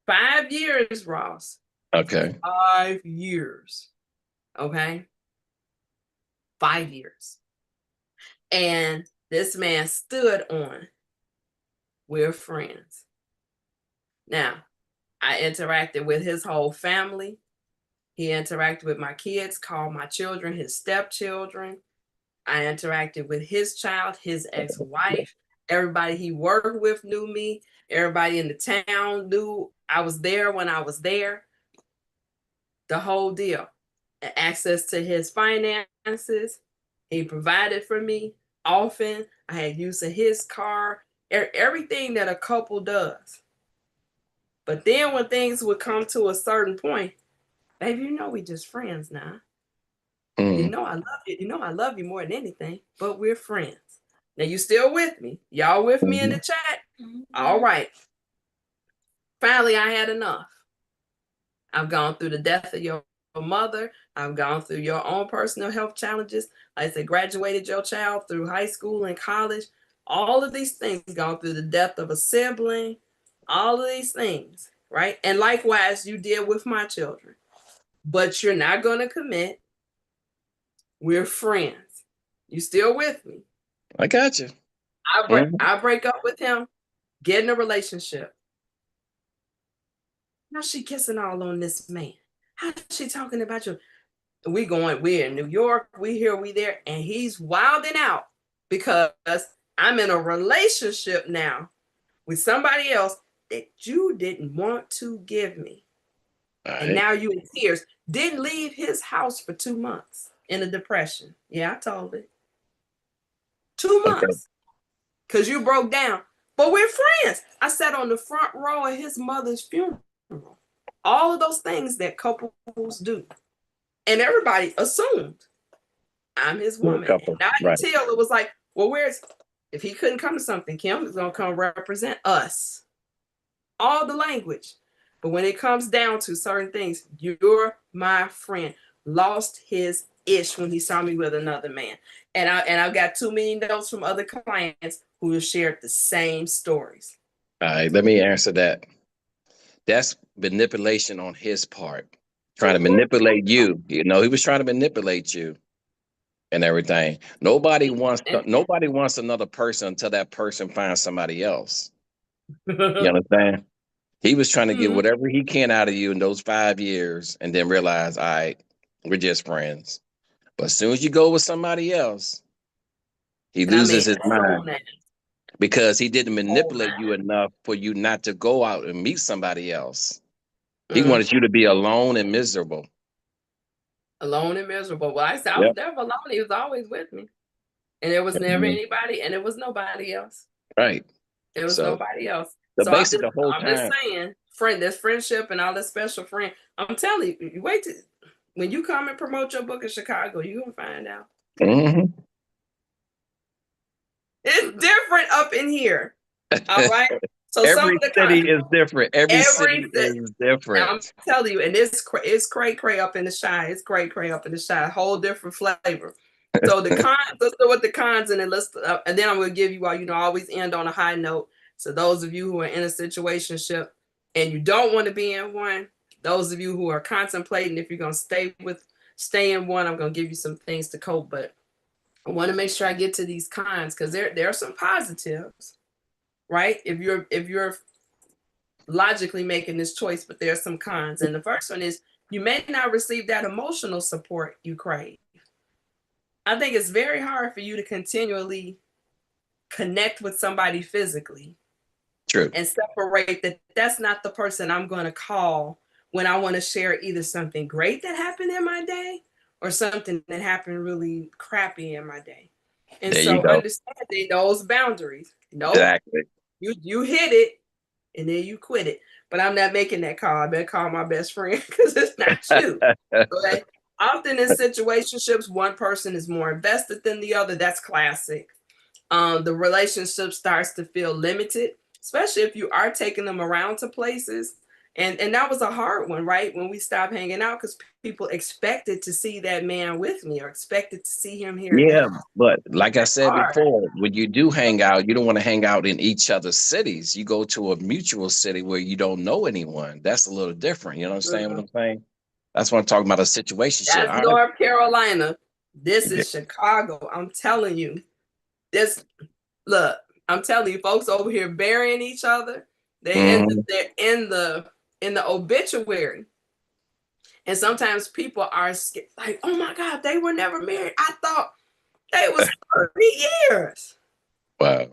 5 years, Ross. Okay. 5 years. Okay. 5 years. And this man stood on, we're friends. Now, I interacted with his whole family. He interacted with my kids, called my children his stepchildren. I interacted with his child, his ex-wife. Everybody he worked with knew me. Everybody in the town knew I was there when I was there. The whole deal. Access to his finances. He provided for me often. I had use of his car. Everything that a couple does. But then when things would come to a certain point, baby, we just friends now. You Mm. know I love you. You know I love you more than anything, but we're friends. Now you still with me? Y'all with me in the Mhm. chat? All right. Finally, I had enough. I've gone through the death of your mother. I've gone through your own personal health challenges. Like I said, graduated your child through high school and college. All of these things, gone through the death of a sibling, all of these things, right? And likewise, you did with my children. But you're not going to commit. We're friends. You still with me? I got you. I break up with him, get in a relationship. Now she kissing all on this man. How's she talking about you? We're in New York, we here, we there, and he's wilding out because I'm in a relationship now with somebody else that you didn't want to give me. All And right. now you in tears. Didn't leave his house for 2 months in a depression. Yeah, I told it. 2 Okay. months. Because you broke down. But we're friends. I sat on the front row of his mother's funeral. All of those things that couples do. And everybody assumed I'm his Cool woman. And couple. not Right. until it was like, well, if he couldn't come to something, Kim is going to come represent us. All the language. But when it comes down to certain things, you're my friend. Lost his ish when he saw me with another man. And I've got too many notes from other clients who have shared the same stories. All right. Let me answer that. That's manipulation on his part, trying to manipulate you. You know, he was trying to manipulate you and everything. Nobody wants another person until that person finds somebody else. You understand? He was trying to get Mhm. whatever he can out of you in those 5 years and then realize, all right, we're just friends. But as soon as you go with somebody else, he And I loses mean, his so mind nice. because he didn't Oh, manipulate you enough for you not to go out and meet somebody else. He man. wanted you to be alone and miserable. Alone and miserable. Well, I said I was Yep. never alone. He was always with me. And there was never Mhm. anybody, and it was nobody else. Right. There was So nobody else. the So basic the whole I'm just time. saying, friend, there's friendship and all this special friend. I'm telling you, you wait till when you come and promote your book in Chicago, you're gonna find out. Hmm. It's different up in here. All right. So some Every of the city is different. Every city every is I'm different. telling you, and it's cray cray up in the shy. It's cray cray up in the shy. Whole different flavor. So the cons, let's go with the cons, and then and then I'm gonna give you all. You know, I always end on a high note. So those of you who are in a situationship and you don't want to be in one, those of you who are contemplating if you're gonna stay in one, I'm gonna give you some things to cope. But I want to make sure I get to these cons because there are some positives, right? If you're logically making this choice, but there are some cons. And the first one is you may not receive that emotional support you crave. I think it's very hard for you to continually connect with somebody physically True. and separate that that's not the person I'm going to call when I want to share either something great that happened in my day or something that happened really crappy in my day. And There you so go. understanding those boundaries. Nope, Exactly. you hit it and then you quit it. But I'm not making that call. I better call my best friend because it's not you. Okay. Often in situationships, one person is more invested than the other. That's classic. The relationship starts to feel limited, especially if you are taking them around to places. And that was a hard one, right? When we stopped hanging out because people expected to see that man with me or expected to see him here and Yeah, there. but like I said Hard. before, when you do hang out, you don't want to hang out in each other's cities. You go to a mutual city where you don't know anyone. That's a little different. You understand what Mhm. I'm saying? That's what I'm talking about, a situationship. That's All right. North Carolina. This Yeah. is Chicago. I'm telling you. This look, I'm telling you, folks over here burying each other. Mhm. They're in the obituary. And sometimes people are like, oh my God, they were never married. I thought they was 30 years Wow.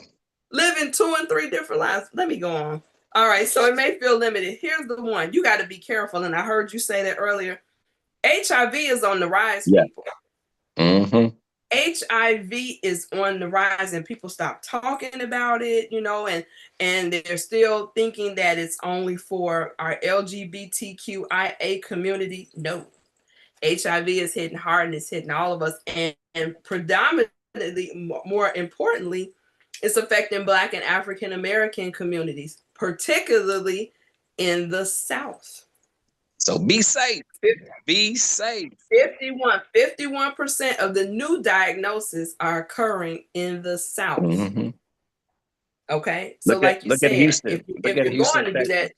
living 2 and 3 different lives. Let me go on. All right, so it may feel limited. Here's the one. You got to be careful. And I heard you say that earlier. HIV is on the rise, Yeah. people. Hmm. HIV is on the rise and people stop talking about it, and they're still thinking that it's only for our LGBTQIA community. No, HIV is hitting hard, and it's hitting all of us, and predominantly, more importantly, it's affecting Black and African American communities, particularly in the South. So be safe. Be safe. 51% of the new diagnoses are occurring in the South. Mm-hmm. Okay, so like you said, if you're going to do that,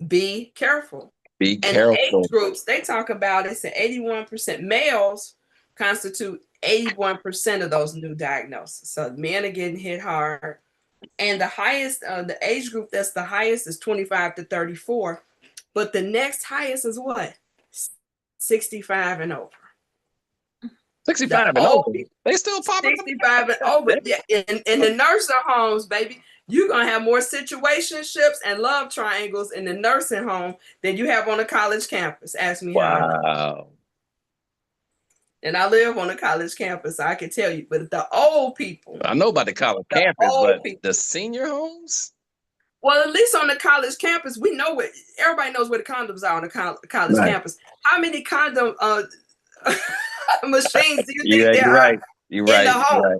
be careful. Be and careful. Age groups, they talk about, it's 81% males constitute 81% of those new diagnoses. So men are getting hit hard. And the highest, the age group that's the highest is 25 to 34. But the next highest is what? 65 and over. 65 and over. They still popping 65 and over. Yeah, in the nursing homes, baby, you're going to have more situationships and love triangles in the nursing home than you have on a college campus. Ask me how I know. Wow. And I live on a college campus, so I can tell you. But the old people. I know about the college campus, but the senior homes? Well, at least on the college campus, we know what everybody knows where the condoms are on the college campus. How many condom machines do you think there are in the home?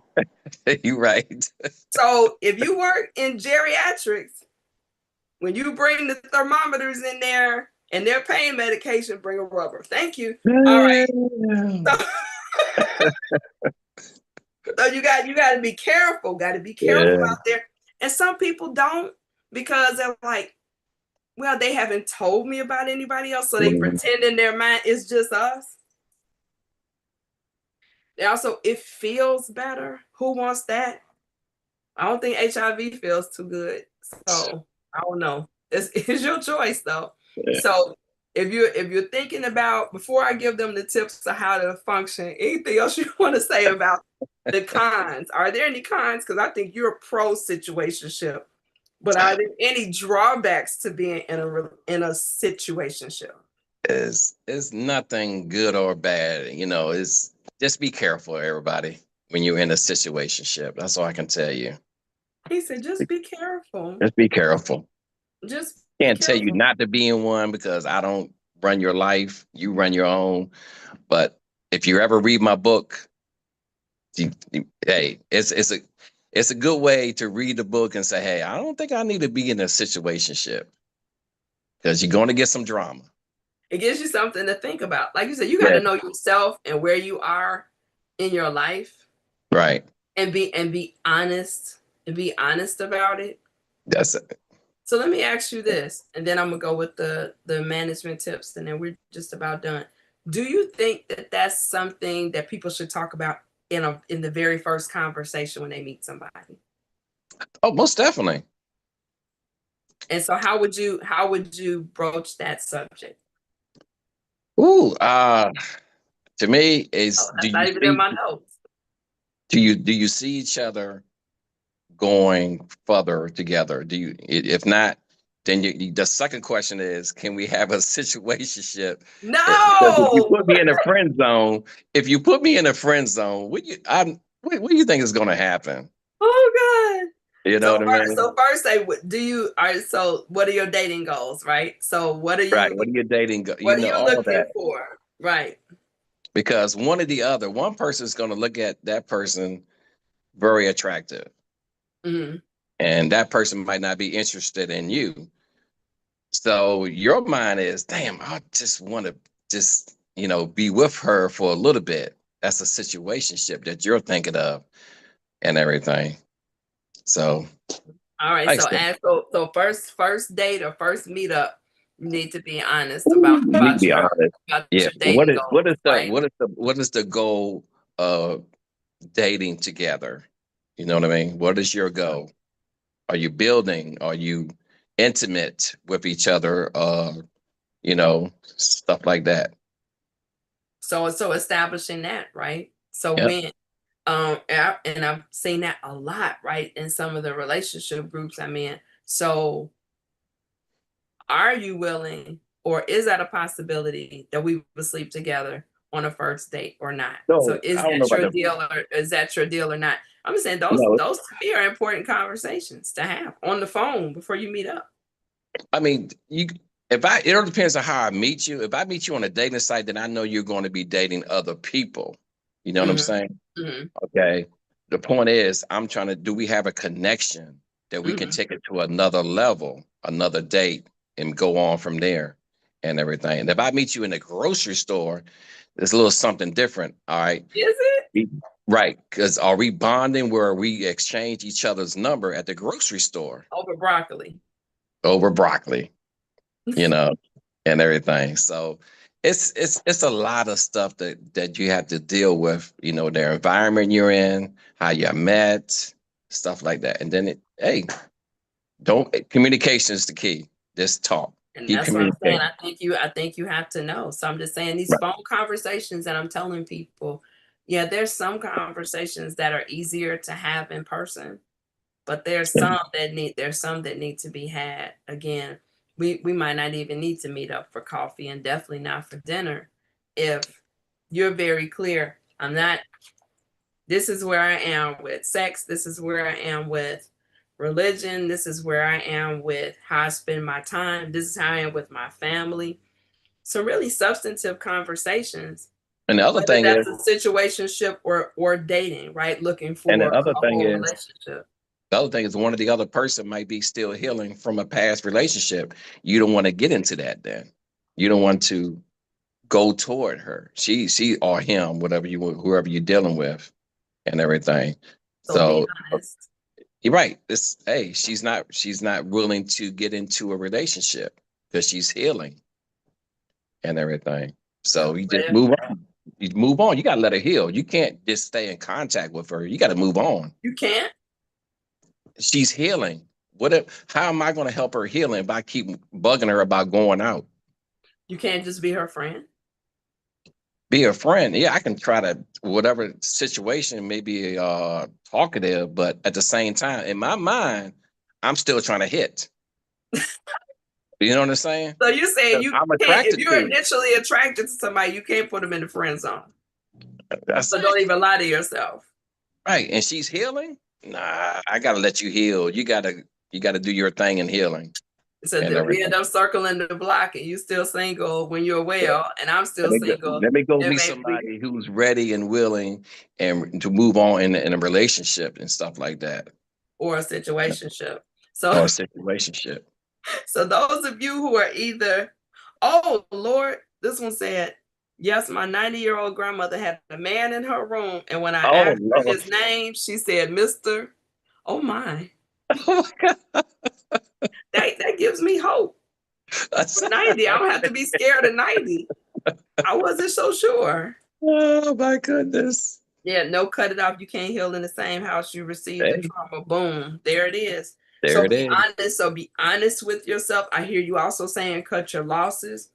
You're right. So if you work in geriatrics, when you bring the thermometers in there and their pain medication, bring a rubber. Thank you. All right. So you got to be careful. Got to be careful out there. And some people don't, because they're like, well, they haven't told me about anybody else, so they pretend in their mind it's just us. And also, it feels better. Who wants that? I don't think HIV feels too good. So I don't know. It's your choice though. Yeah. So if you're thinking about, before I give them the tips of how to function, anything else you want to say about the cons? Are there any cons? Because I think you're pro situationship, but are there any drawbacks to being in a situationship? It's nothing good or bad. You know, it's just be careful, everybody, when you're in a situationship. That's all I can tell you. He said, just be careful. Just be careful. Just can't tell you not to be in one, because I don't run your life. You run your own. But if you ever read my book, hey, it's a good way to read the book and say, hey, I don't think I need to be in a situationship, because you're going to get some drama. It gives you something to think about. Like you said, you got to know yourself and where you are in your life. Right. And be honest. And be honest about it. That's it. So let me ask you this, and then I'm gonna go with the management tips, and then we're just about done. Do you think that that's something that people should talk about in the very first conversation when they meet somebody? Oh, most definitely. And so how would you broach that subject? Ooh, to me, is that's not even in my notes. Do you see each other going further together? Do you? If not, then the second question is, can we have a situationship? No. If you put me in a friend zone, what do you think is going to happen? Oh God. You know what I mean? So first, so what are your dating goals, right? So what are you? Right. What are your dating goals? What are you looking for? Right. Because one person is going to look at that person very attractive. Mm-hmm. And that person might not be interested in you. So your mind is, damn, I just want to be with her for a little bit. That's a situationship that you're thinking of and everything. So all right. So first date or first meetup, you need to be honest about your dating goals. What is the goal of dating together? You know what I mean? What is your goal? Are you building? Are you intimate with each other? Stuff like that. So establishing that, right? So when and I've seen that a lot, right, in some of the relationship groups I'm in. So are you willing, or is that a possibility that we would sleep together on a first date or not? So is that your deal or not? I'm just saying those to me are important conversations to have on the phone before you meet up. I mean, it all depends on how I meet you. If I meet you on a dating site, then I know you're going to be dating other people. You know what I'm Mhm, saying? mhm, Okay. The point is, I'm trying to, do we have a connection that we can mhm. take it to another level, another date, and go on from there and everything? And if I meet you in the grocery store, it's a little something different. All right. Is it? Right. Because are we bonding where we exchange each other's number at the grocery store Over broccoli. over broccoli, you know, and everything? So it's a lot of stuff that you have to deal with, their environment you're in, how you met, stuff like that. And then hey, don't communication is the key. Just talk. And Keep that's what I'm saying. communicating. I think you have to know. So I'm just saying these Right. phone conversations that I'm telling people, yeah, there's some conversations that are easier to have in person, but there's some that need to be had. Again, we might not even need to meet up for coffee and definitely not for dinner if you're very clear. I'm not This is where I am with sex. This is where I am with religion. This is where I am with how I spend my time. This is how I am with my family. Some really substantive conversations, And the other whether thing is, that's a situationship or dating, right? Looking and for a whole relationship. the other thing is one of the other person might be still healing from a past relationship. You don't want to get into that then. You don't want to go toward her. She or him, whoever you're dealing with and everything. So be So honest. you're right. She's not willing to get into a relationship because she's healing and everything. So you just But move on. You move on. You gotta let her heal. You can't just stay in contact with her. You gotta move on. you can't. She's healing. How am I gonna help her healing if I keep bugging her about going out? You can't just be her friend. Be a friend. Yeah, I can try to whatever situation, maybe talkative, but at the same time, in my mind, I'm still trying to hit. You know what I'm saying? So you're saying 'Cause you I'm can't, if attracted you're to. initially attracted to somebody, you can't put them in the friend zone. That's So don't it. even lie to yourself. Right. And she's healing? Nah, I gotta let you heal. You gotta do your thing in healing So and then we end everything. up circling the block and you still single when you're Yeah. well, and I'm Let still me go, single. let me go And meet maybe we somebody who's ready and willing and to move on in a relationship and stuff like that. or a situationship. So Or a situationship. so those of you who are either, oh Lord, this one said, yes, my 90-year-old grandmother had a man in her room, and when I Oh asked her Lord. his name, she said, Mr. Oh my. Oh my God. That gives me hope. That's- For 90, I don't have to be scared of 90. I wasn't so sure. oh my goodness. Yeah, no, cut it off. You can't heal in the same house you received the Hey, trauma. Boom, there it is. there So it be is. honest. So be honest with yourself. I hear you also saying cut your losses,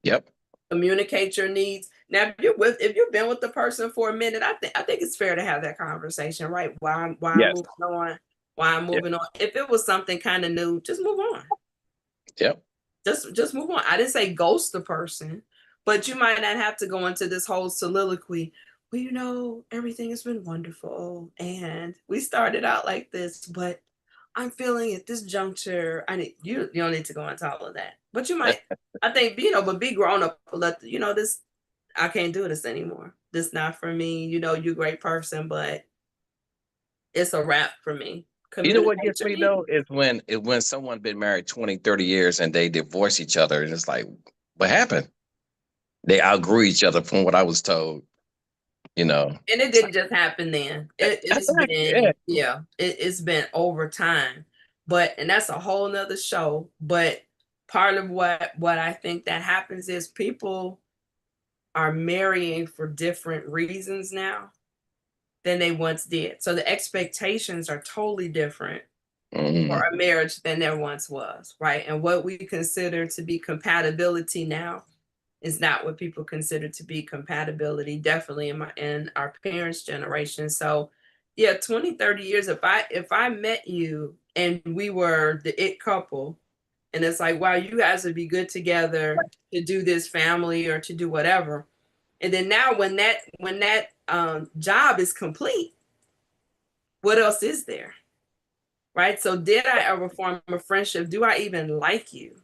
Yep. communicate your needs. Now, if you've been with the person for a minute, I think it's fair to have that conversation, right? Why I'm Yes. moving on, why I'm Yep. moving on. If it was something kind of new, just move on. Yep. Just move on. I didn't say ghost the person, but you might not have to go into this whole soliloquy. Well, everything has been wonderful, and we started out like this, but I'm feeling at this juncture. I need you. You don't need to go into all of that, but you might. I think but be grown up. Let this. I can't do this anymore. This not for me. You're a great person, but it's a wrap for me. You know what Communicate gets your me needs. though is when someone been married 20, 30 years and they divorce each other and it's like, what happened? They outgrew each other from what I was told, you know. And it It's like, didn't just happen then. It's that's right. Yeah. been, yeah, it's been over time. And that's a whole nother show. But part of what I think that happens is people are marrying for different reasons now than they once did. So the expectations are totally different for Mhm. a marriage than there once was, right? And what we consider to be compatibility now is not what people consider to be compatibility, definitely in our parents' generation. So yeah, 20, 30 years, if I met you and we were the it couple, and it's like, wow, you guys would be good together to do this family or to do whatever. And then now when that job is complete, what else is there? Right? So did I ever form a friendship? Do I even like you?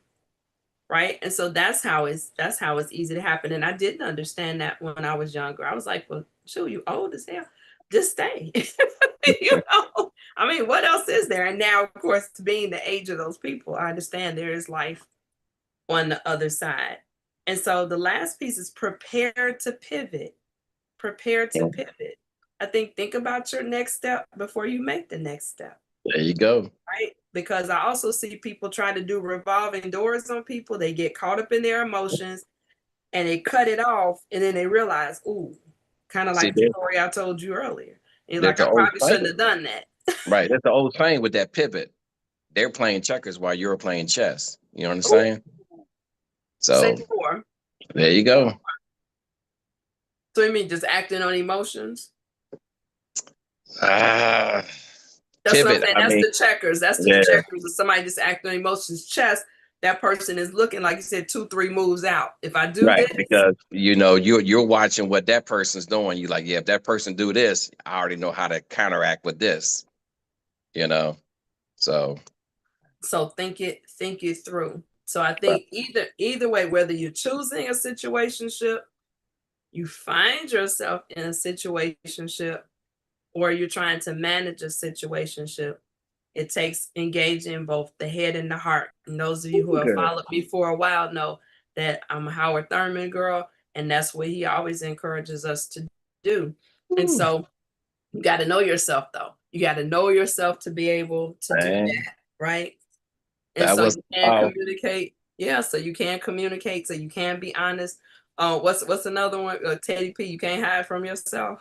right? And so that's how it's easy to happen. And I didn't understand that when I was younger. I was like, well, shoot, you old as hell. Just stay. I mean, what else is there? And now, of course, being the age of those people, I understand there is life on the other side. And so the last piece is prepare to pivot. Prepare to Yeah. pivot. I think about your next step before you make the next step. There you go. Right? Because I also see people try to do revolving doors on people. They get caught up in their emotions and they cut it off, and then they realize, ooh, kind of See, like the story I told you earlier. And you're there's like, I an old probably saying, shouldn't have done that. right? That's the old saying with that pivot. They're playing checkers while you're playing chess. You know what I'm Ooh, saying? say So more. there you go. So you mean just acting on emotions? Ah, That's what I'm pivot. saying. I That's mean, the checkers. That's the yeah, checkers. If somebody just acting on emotions, chess, that person is looking, like you said, 2, 3 moves out. If I do right. this, Because you're watching what that person's doing. You like, yeah, if that person do this, I already know how to counteract with this. You know, so so think it through. So I right. think either way, whether you're choosing a situationship, you find yourself in a situationship, or you're trying to manage a situationship, it takes engaging both the head and the heart. And those of you who have Good. followed me for a while know that I'm a Howard Thurman girl, and that's what he always encourages us to do. And Ooh, so you got to know yourself, though. You got to know yourself to be able to do man, that, right? And that so was you can powerful. communicate. Yeah, so you can communicate, so you can be honest. What's another one? Teddy P, you can't hide from yourself.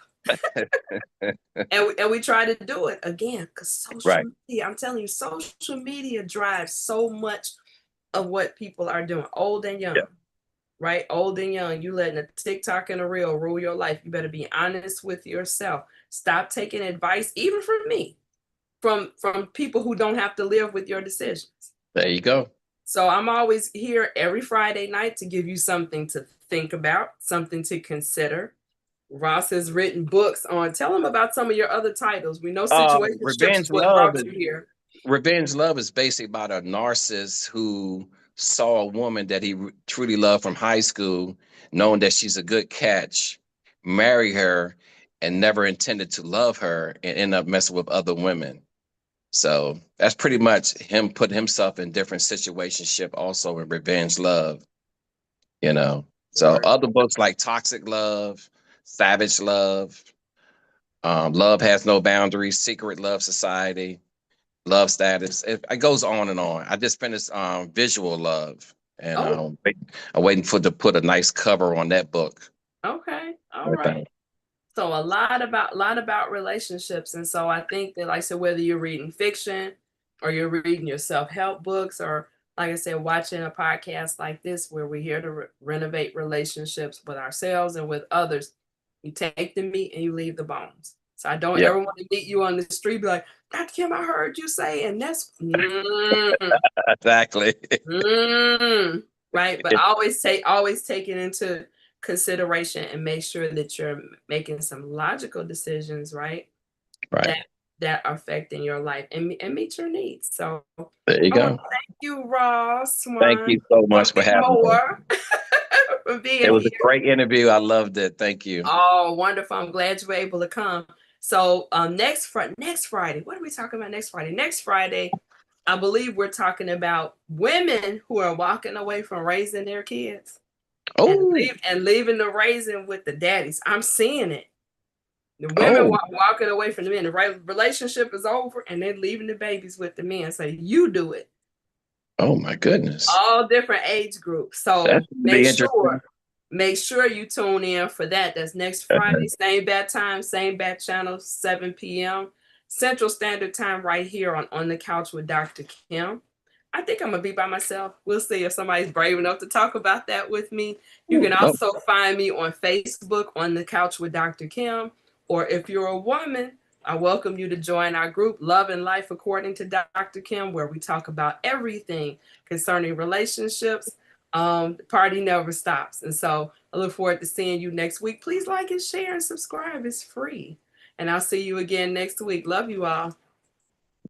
And we try to do it again because social Right. media, I'm telling you, social media drives so much of what people are doing, old and young, Yeah. right? Old and young. You letting a TikTok and a reel rule your life. You better be honest with yourself. Stop taking advice, even from me, from people who don't have to live with your decisions. There you go. So I'm always here every Friday night to give you something to think about, something to consider. Ross has written books on. Tell them about some of your other titles. We know situationships is Revenge what love brought is you here. revenge love is basically about a narcissist who saw a woman that he truly loved from high school, knowing that she's a good catch, marry her, and never intended to love her, and end up messing with other women. So that's pretty much him putting himself in different situationship also in revenge love, you know. So Or other books like Toxic Love, Savage Love, Love Has No Boundaries, Secret Love Society, Love Status. It goes on and on. I just finished Visual Love, and oh, I'm waiting for to put a nice cover on that book. okay, all right. Everything. So a lot about relationships, and so I think that, like I said, whether you're reading fiction or you're reading your self-help books, or like I said, watching a podcast like this where we're here to renovate relationships with ourselves and with others, you take the meat and you leave the bones. So I don't Yeah, ever want to meet you on the street be like, Dr. Kim, I heard you say, and that's exactly. right. But always take it into consideration and make sure that you're making some logical decisions, right? Right. That that are affecting your life and meet your needs. So There you I want go. to thank you, Ross Thank Swan, you so for much for being having me. more for It being was here. a great interview. I loved it. Thank you. Oh, wonderful. I'm glad you were able to come. So next Friday, what are we talking about next Friday? Next Friday, I believe we're talking about women who are walking away from raising their kids and Oh, leaving the raising with the daddies. I'm seeing it. The women oh, walking away from the men. The relationship is over, and they're leaving the babies with the men. So you do it. oh my goodness. All different age groups. That's So gonna make be sure interesting. make sure you tune in for that. That's next Friday, same bad time, same bad channel, 7 p.m. Central Standard Time, right here on the couch with Dr. Kim. I think I'm gonna be by myself. We'll see if somebody's brave enough to talk about that with me. You can Oh, also find me on Facebook on the couch with Dr. Kim, or if you're a woman, I welcome you to join our group, Love and Life According to Dr. Kim, where we talk about everything concerning relationships. The party never stops. And so I look forward to seeing you next week. Please like and share and subscribe. It's free. And I'll see you again next week. Love you all.